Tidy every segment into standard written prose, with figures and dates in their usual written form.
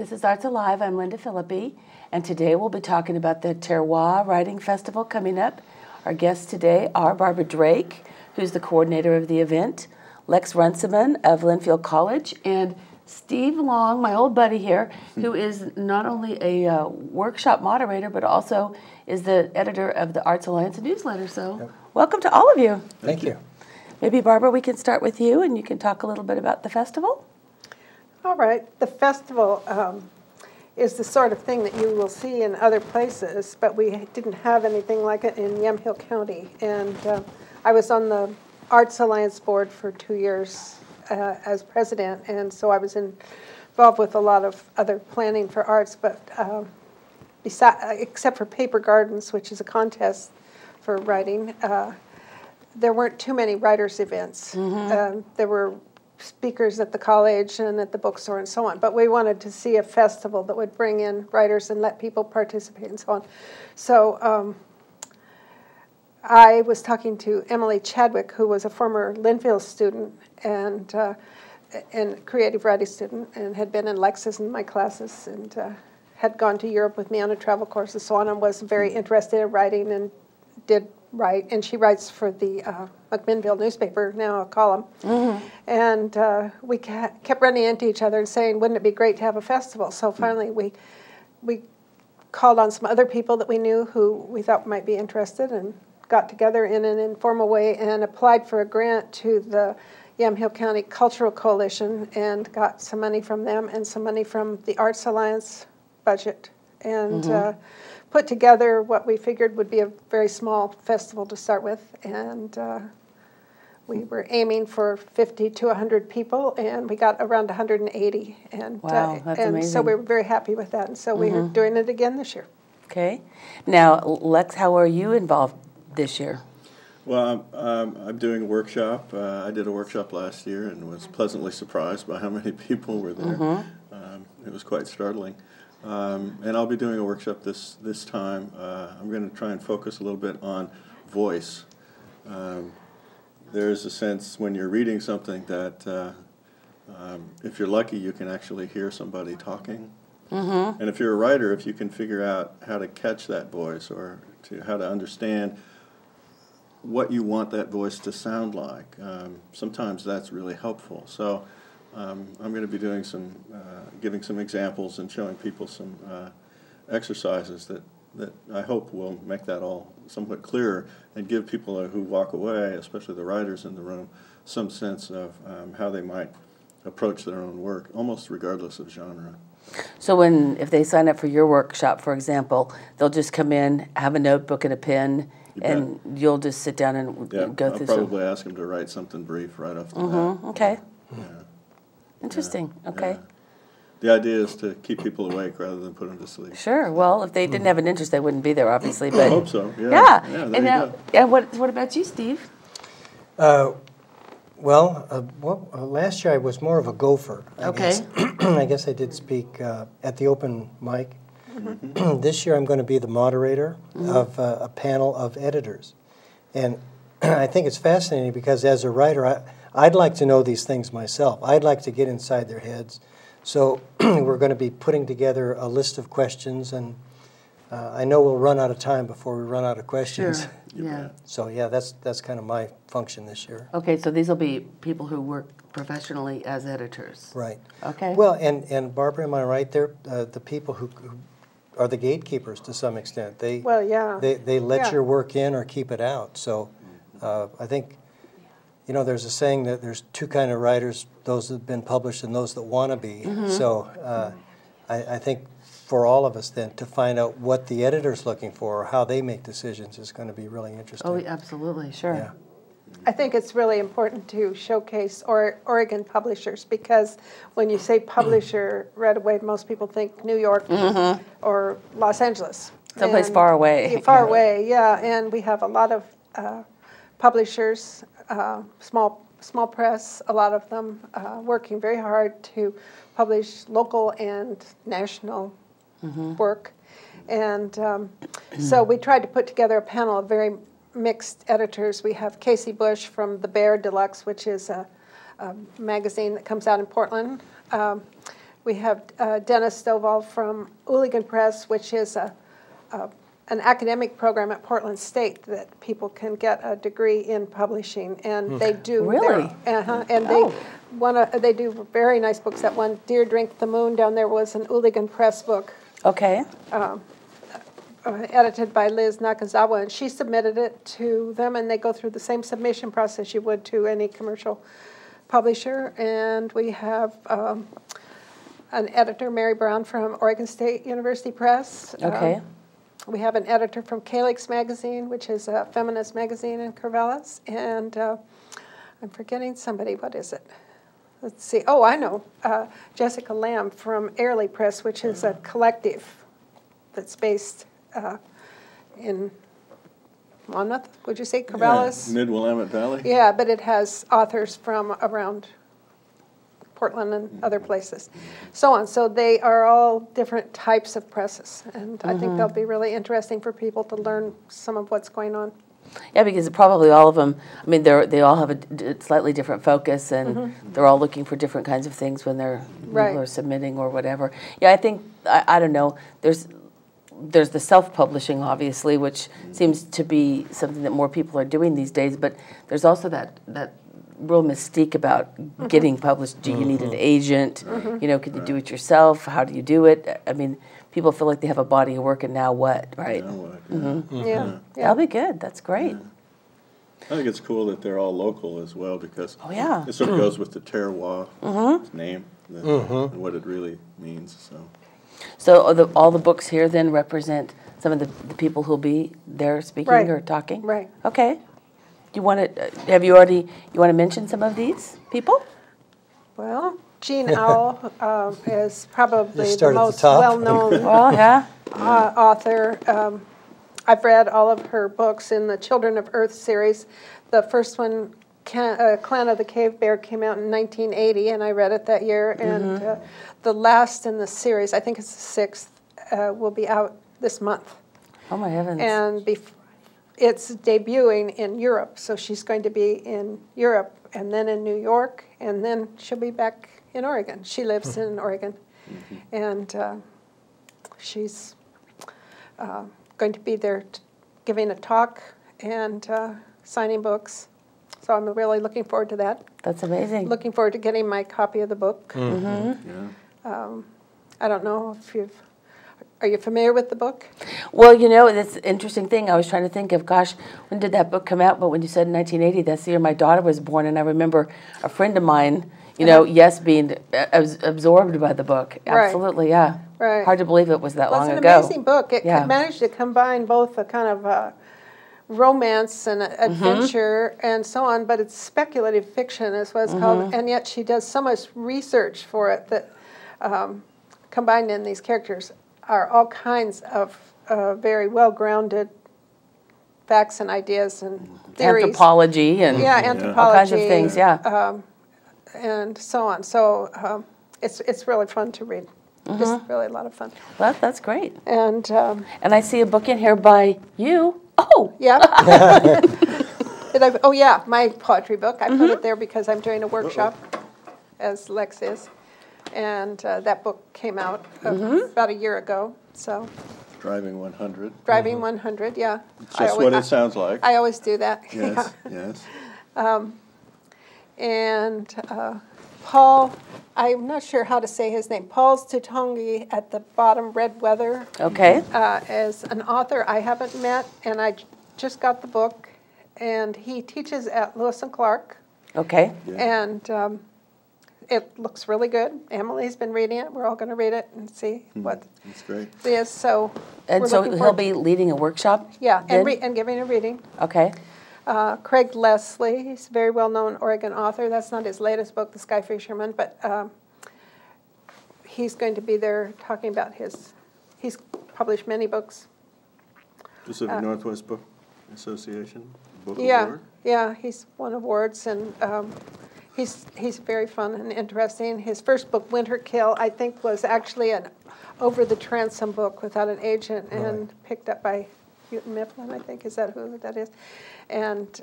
This is Arts Alive. I'm Lynda Phillippi, and today we'll be talking about the Terroir Writing Festival coming up. Our guests today are Barbara Drake, who's the coordinator of the event, Lex Runciman of Linfield College, and Steve Long, my old buddy here, who is not only a workshop moderator, but also is the editor of the Arts Alliance newsletter. So welcome to all of you. Thank you. Maybe, Barbara, we can start with you, and you can talk a little bit about the festival. All right. The festival is the sort of thing that you will see in other places, but we didn't have anything like it in Yamhill County. And I was on the Arts Alliance board for 2 years as president, and so I was involved with a lot of other planning for arts, but except for Paper Gardens, which is a contest for writing, there weren't too many writers' events. There were speakers at the college and at the bookstore and so on, but we wanted to see a festival that would bring in writers and let people participate and so on. So I was talking to Emily Chadwick, who was a former Linfield student and creative writing student, and had been in Lex's in my classes, and had gone to Europe with me on a travel course and so on, and was very interested in writing and did write, and she writes for the McMinnville newspaper, now a column. And we kept running into each other and saying, wouldn't it be great to have a festival? So finally we called on some other people that we knew who we thought might be interested, and got together in an informal way and applied for a grant to the Yamhill County Cultural Coalition and got some money from them and some money from the Arts Alliance budget, and put together what we figured would be a very small festival to start with. And we were aiming for 50 to 100 people, and we got around 180. And, wow, that's amazing. So we were very happy with that, and so we are doing it again this year. Okay. Now, Lex, how are you involved this year? Well, I'm doing a workshop. I did a workshop last year and was pleasantly surprised by how many people were there. It was quite startling. And I'll be doing a workshop this time. I'm going to try and focus a little bit on voice. There's a sense when you're reading something that if you're lucky, you can actually hear somebody talking. And if you're a writer, if you can figure out how to catch that voice or how to understand what you want that voice to sound like, sometimes that's really helpful. So I'm going to be doing giving some examples and showing people some exercises that I hope will make that all somewhat clearer and give people who walk away, especially the writers in the room, some sense of how they might approach their own work, almost regardless of genre. So if they sign up for your workshop, for example, they'll just come in, have a notebook and a pen, and you'll just sit down and go through. I'll probably ask them to write something brief right off the bat. Okay. Yeah. Interesting. Okay. Yeah. The idea is to keep people awake rather than put them to sleep. Sure. Well, if they didn't have an interest, they wouldn't be there, obviously. But I hope so. Yeah. And now, what about you, Steve? Last year I was more of a gopher. I guess I did speak at the open mic. This year I'm going to be the moderator of a panel of editors. And I think it's fascinating because as a writer, I'd like to know these things myself. I'd like to get inside their heads. So we're going to be putting together a list of questions, and I know we'll run out of time before we run out of questions. Sure. Yeah. So yeah, that's kind of my function this year. Okay, so these will be people who work professionally as editors. Right. Okay. Well, and Barbara, am I right? They're the people who are the gatekeepers to some extent. They let your work in or keep it out. So I think, there's a saying that there's two kind of writers, those that have been published and those that want to be. So I think for all of us then to find out what the editor's looking for or how they make decisions is going to be really interesting. Oh, absolutely, sure. Yeah. I think it's really important to showcase Oregon publishers, because when you say publisher, right away most people think New York or Los Angeles. Someplace far away. Far away, yeah. And we have a lot of publishers, small press, a lot of them working very hard to publish local and national work. And so we tried to put together a panel of very mixed editors. We have Casey Bush from The Bear Deluxe, which is a magazine that comes out in Portland. We have Dennis Stovall from Ooligan Press, which is an academic program at Portland State that people can get a degree in publishing, and they do really, they do very nice books. That one, Deer Drink the Moon, down there was an Ooligan Press book. Okay. Edited by Liz Nakazawa, and she submitted it to them, and they go through the same submission process you would to any commercial publisher. And we have an editor, Mary Brown, from Oregon State University Press. Okay. We have an editor from Calyx Magazine, which is a feminist magazine in Corvallis. And I'm forgetting somebody. What is it? Let's see. Oh, I know. Jessica Lamb from Airlie Press, which is a collective that's based in Monmouth, would you say? Corvallis? Yeah, Mid-Willamette Valley? Yeah, but it has authors from around Portland and other places, so on. So they are all different types of presses, and I think they'll be really interesting for people to learn some of what's going on. Yeah, because probably all of them, I mean, they all have a slightly different focus, and they're all looking for different kinds of things when they're people are submitting or whatever. Yeah, I think, I don't know, there's the self-publishing, obviously, which seems to be something that more people are doing these days, but there's also that real mystique about getting published. Do you need an agent? You know, can you do it yourself? How do you do it? I mean, people feel like they have a body of work, and now what, right? Now what? Yeah. That'll be good. That's great. I think it's cool that they're all local as well, because it sort of goes with the terroir name and what it really means. So all the books here then represent some of the people who'll be there speaking or talking? Right. Okay. You want to, you want to mention some of these people? Well, Jean Auel is probably the at most the top. well-known author. I've read all of her books in the Children of Earth series. The first one, Clan of the Cave Bear, came out in 1980, and I read it that year. And the last in the series, I think it's the sixth, will be out this month. Oh, my heavens. And it's debuting in Europe, so she's going to be in Europe and then in New York, and then she'll be back in Oregon. She lives in Oregon, and she's going to be there giving a talk and signing books. So I'm really looking forward to that. That's amazing. Looking forward to getting my copy of the book. I don't know if are you familiar with the book? Well, you know, it's an interesting thing. I was trying to think of, gosh, when did that book come out? But when you said 1980, that's the year my daughter was born, and I remember a friend of mine, you know, being absorbed by the book. Absolutely, yeah. Right. Hard to believe it was that long ago. It's an amazing book. It managed to combine both a kind of romance and adventure and so on, but it's speculative fiction is what it's called, and yet she does so much research for it that combined in these characters are all kinds of very well-grounded facts and ideas and theories. Anthropology and anthropology, all kinds of things, and so on. So it's really fun to read. Just really a lot of fun. Well, that's great. And I see a book in here by you. Oh, yeah. My poetry book. I put it there because I'm doing a workshop, as Lex is. And that book came out about a year ago. So, Driving 100. Driving 100, yeah. It's just what it sounds like. I always do that. Yes, yes. And Paul, I'm not sure how to say his name. Paul's Tutongi at the bottom, Red Weather. Okay. As an author I haven't met, and I just got the book. And he teaches at Lewis and Clark. Okay. Yeah. And it looks really good. Emily's been reading it. We're all going to read it and see what That's great. it is. So He'll be leading a workshop? Yeah, then? and giving a reading. Okay. Craig Leslie, he's a very well-known Oregon author. That's not his latest book, The Sky Fisherman, but he's going to be there talking about he's published many books. Pacific Northwest Book Association Book Award? Award? Yeah, he's won awards, and he's very fun and interesting. His first book, Winter Kill, I think was actually an over-the-transom book without an agent and picked up by Houghton Mifflin, I think. Is that who that is? And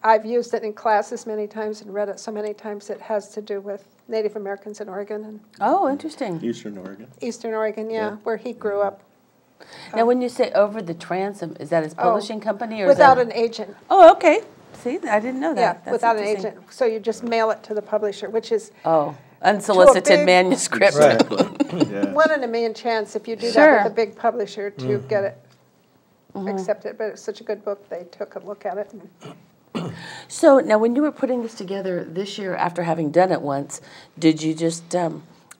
I've used it in classes many times and read it so many times. It has to do with Native Americans in Oregon. And Oh, interesting. Eastern Oregon. Eastern Oregon, yeah, where he grew up. Now, when you say Over the Transom, is that his publishing company? Or Without is that... an agent. Oh, okay. See, I didn't know that. Yeah, That's without an interesting. agent. So you just mail it to the publisher, which is Oh, unsolicited big- manuscript. Exactly. Yeah. 1 in a million chance if you do Sure. that with a big publisher to get it accepted. But it's such a good book, they took a look at it. And So now, when you were putting this together this year, after having done it once, did you just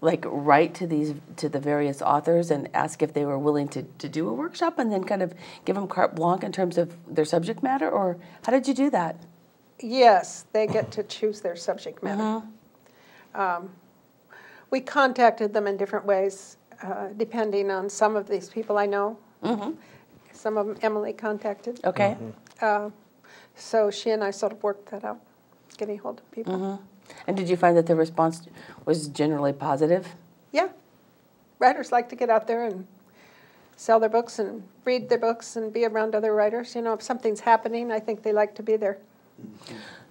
like write to the various authors and ask if they were willing to do a workshop, and then kind of give them carte blanche in terms of their subject matter, or how did you do that? yes, they get to choose their subject matter. We contacted them in different ways, depending on some of these people I know. Some of them Emily contacted. Okay. So she and I sort of worked that out, getting hold of people. And did you find that the response was generally positive? Yeah. Writers like to get out there and sell their books and read their books and be around other writers. You know, if something's happening, I think they like to be there.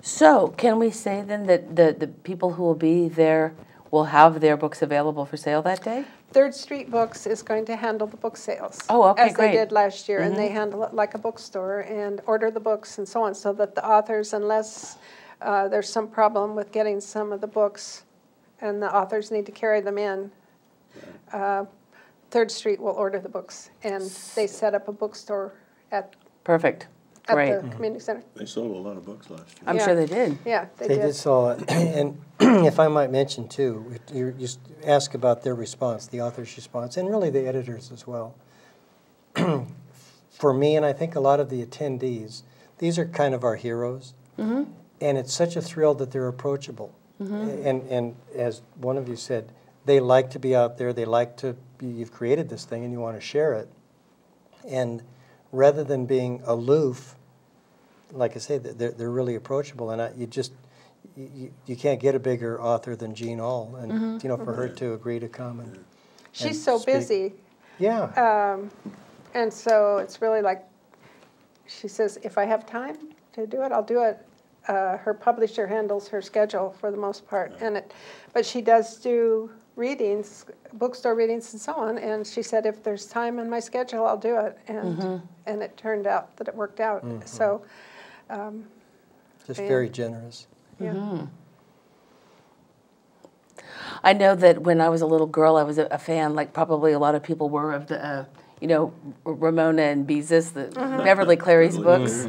So can we say then that the people who will be there will have their books available for sale that day? Third Street Books is going to handle the book sales. Oh, okay, as great. they did last year, and they handle it like a bookstore and order the books and so on, so that the authors, unless there's some problem with getting some of the books and the authors need to carry them in, Third Street will order the books, and they set up a bookstore at Perfect. Great. the community center. They sold a lot of books last year. I'm Yeah. sure they did. Yeah, they They did. did sell it. And if I might mention, too, you ask about their response, the author's response, and really the editors as well. For me, and I think a lot of the attendees, these are kind of our heroes. And it's such a thrill that they're approachable. And as one of you said, they like to be out there. They like to be, you've created this thing and you want to share it. And rather than being aloof, like I say, they're really approachable, and you can't get a bigger author than Jean Aul, and for her to agree to come and She's so speak. busy. Yeah. And so it's really like, she says, if I have time to do it, I'll do it. Her publisher handles her schedule for the most part, but she does do readings, bookstore readings and so on, and she said, if there's time in my schedule, I'll do it, and it turned out that it worked out. So Just very generous. yeah. I know that when I was a little girl, I was a fan, like probably a lot of people were, of the, Ramona and Beezus, the Beverly Clary's books.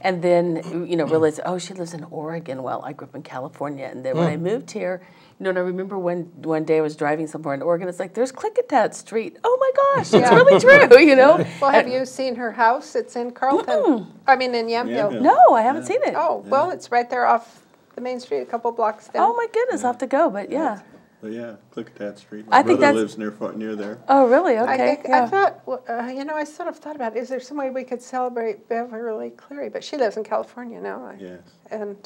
And then, realized, oh, she lives in Oregon. Well, I grew up in California. And then when I moved here, and I remember one day I was driving somewhere in Oregon, it's like, there's Klickitat Street. Oh my gosh, it's really true, Well, have you seen her house? It's in Carlton. I mean, in Yamhill. No, I haven't seen it. Oh, well, it's right there off the main street, a couple blocks down. Oh my goodness, I'll have to go, but yeah. But yeah, Klickitat Street. I My think brother that's- lives near there. Oh, really? Okay. I thought, I sort of thought about, is there some way we could celebrate Beverly Cleary? But she lives in California now. Yes. And